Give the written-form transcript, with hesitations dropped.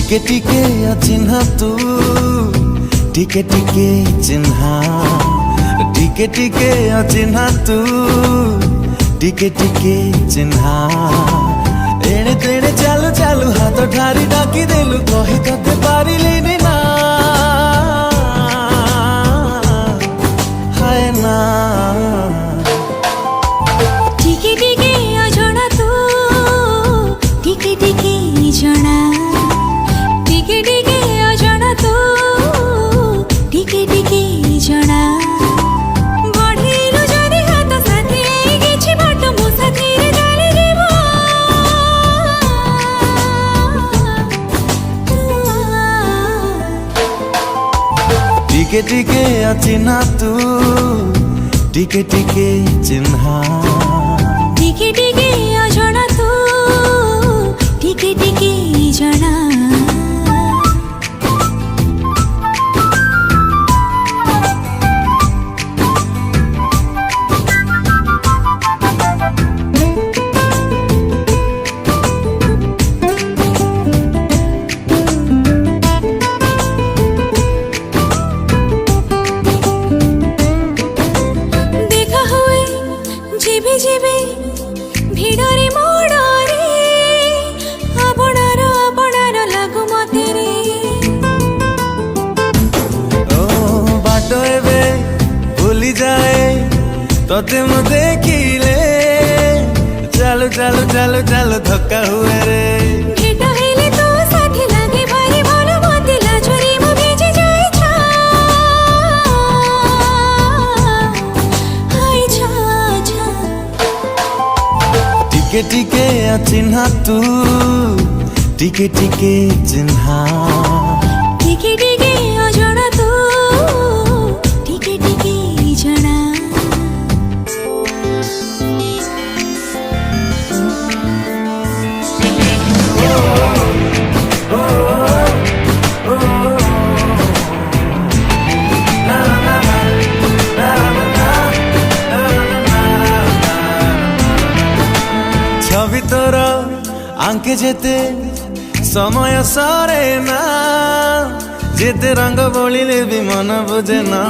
टिके टिके अचिन्हा तू टिके टिके चिन्हा टिके टिके अचिन्हा तू टिके टिके चिन्हा एणे तेणे चालू चालू हाथ ठारी डाकी देलु कही तते पारिलिनी ना हाय ना टिके टिके अजଣା तू टिके टिके जଣା टिके टिके अजଣା तू टिके टिके जଣା बढ़िलु जदि हाथ साथी किछि बाट मो साथी रे डाली जीवो टिके टिके अचिन्हा तू टिके टिके चिन्हा टिके टिके अजଣା तू टिके टिके जଣା देखा हुए जीवी जीवी भिड़रे मोड़रे आपणार लागु मते रे ओ बाट एबे भूली जाए तते मु देखिले चालू चालू चालू चालू धक्का हुए रे भेट हेले तो साथी लागे भारी भलो मते लाजरी मु भेजे जाय छा हाय छा छा टिके टिके अचिन्हा तू टिके टिके चिन्हा टिके टिके अजଣା तू टिके टिके जଣା छवि तोर आंके जेते समय सरे ना जेते रंग बोलिले भी मन बुझे ना